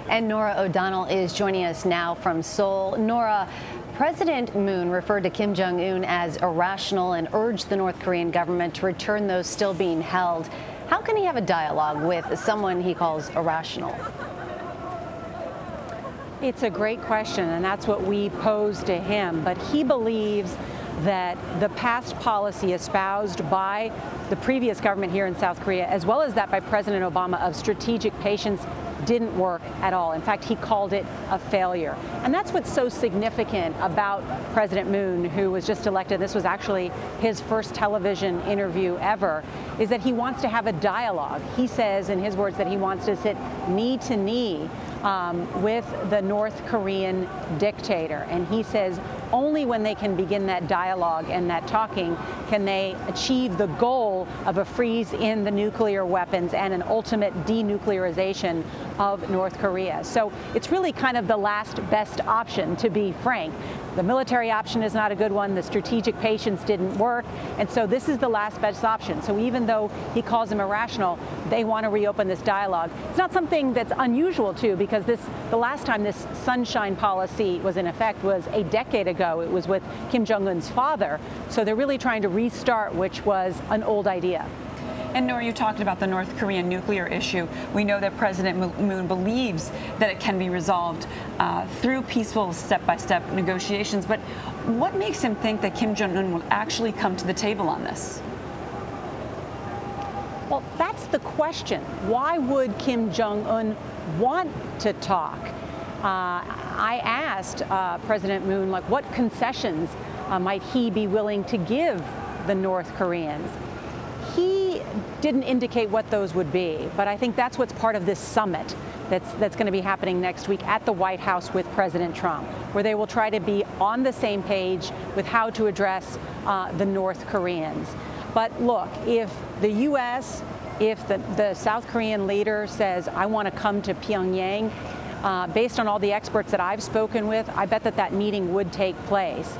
And Norah O'Donnell is joining us now from Seoul. Norah, President Moon referred to Kim Jong-un as irrational and urged the North Korean government to return those still being held. How can he have a dialogue with someone he calls irrational? It's a great question, and that's what we posed to him. But he believes that the past policy espoused by the previous government here in South Korea, as well as that by President Obama, of strategic patience didn't work at all. In fact, he called it a failure. And that's what's so significant about President Moon, who was just elected. This was actually his first television interview ever, is that he wants to have a dialogue. He says, in his words, that he wants to sit knee to knee with the North Korean dictator. And he says only when they can begin that dialogue and that talking can they achieve the goal of a freeze in the nuclear weapons and an ultimate denuclearization of North Korea. So it's really kind of the last best option, to be frank. The military option is not a good one. The strategic patience didn't work. And so this is the last best option. So even though he calls them irrational, they want to reopen this dialogue. It's not something that's unusual, too, because the last time this sunshine policy was in effect was a decade ago. It was with Kim Jong-un's father. So they're really trying to restart, which was an old idea. And Norah, you talked about the North Korean nuclear issue. We know that President Moon believes that it can be resolved through peaceful step-by-step negotiations. But what makes him think that Kim Jong-un will actually come to the table on this? Well, that's the question. Why would Kim Jong-un want to talk? I asked President Moon, what concessions might he be willing to give the North Koreans? He didn't indicate what those would be, but I think that's what's part of this summit that's going to be happening next week at the White House with President Trump, where they will try to be on the same page with how to address the North Koreans. But look, if the U.S., if the South Korean leader says, I want to come to Pyongyang, based on all the experts that I've spoken with, I bet that meeting would take place.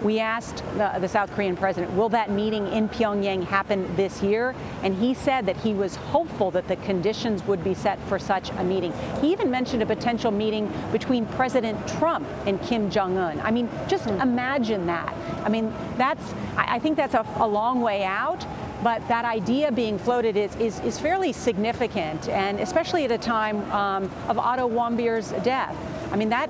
We asked the South Korean president, will that meeting in Pyongyang happen this year? And he said that he was hopeful that the conditions would be set for such a meeting. He even mentioned a potential meeting between President Trump and Kim Jong-un. I mean, just imagine that. I mean, I think that's a long way out. But that idea being floated is fairly significant, and especially at a time of Otto Warmbier's death. I mean, that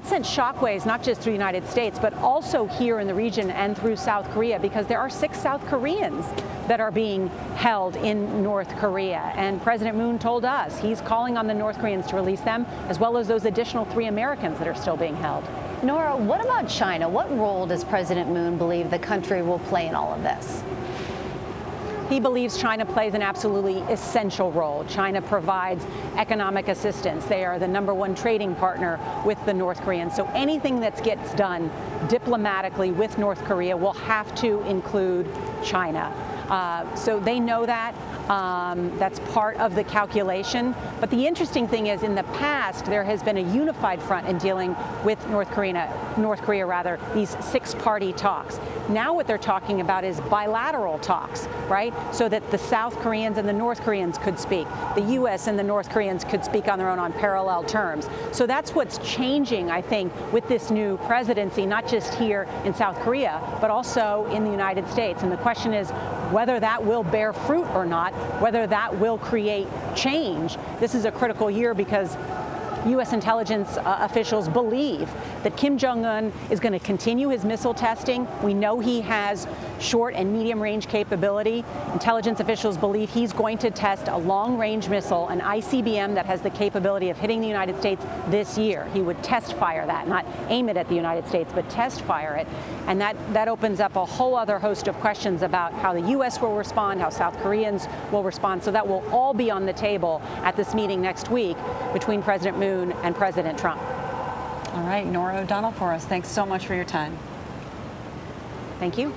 sent shockwaves not just through the United States, but also here in the region and through South Korea, because there are 6 South Koreans that are being held in North Korea. And President Moon told us he's calling on the North Koreans to release them, as well as those additional 3 Americans that are still being held. Norah, what about China? What role does President Moon believe the country will play in all of this? He believes China plays an absolutely essential role. China provides economic assistance. They are the #1 trading partner with the North Koreans. So anything that gets done diplomatically with North Korea will have to include China. So they know that. That's part of the calculation. But the interesting thing is, in the past, there has been a unified front in dealing with North Korea, these 6-party talks. Now what they're talking about is bilateral talks, right? So that the South Koreans and the North Koreans could speak. The U.S. and the North Koreans could speak on their own on parallel terms. So that's what's changing, I think, with this new presidency, not just here in South Korea, but also in the United States. And the question is whether that will bear fruit or not, whether that will create change. This is a critical year because U.S. intelligence officials believe that Kim Jong-un is going to continue his missile testing. We know he has short and medium range capability. Intelligence officials believe he's going to test a long-range missile, an ICBM, that has the capability of hitting the United States this year. He would test fire that, not aim it at the United States, but test fire it. And that opens up a whole other host of questions about how the U.S. will respond, how South Koreans will respond. So that will all be on the table at this meeting next week between President Moon and President Trump. All right, Norah O'Donnell for us. Thanks so much for your time. Thank you.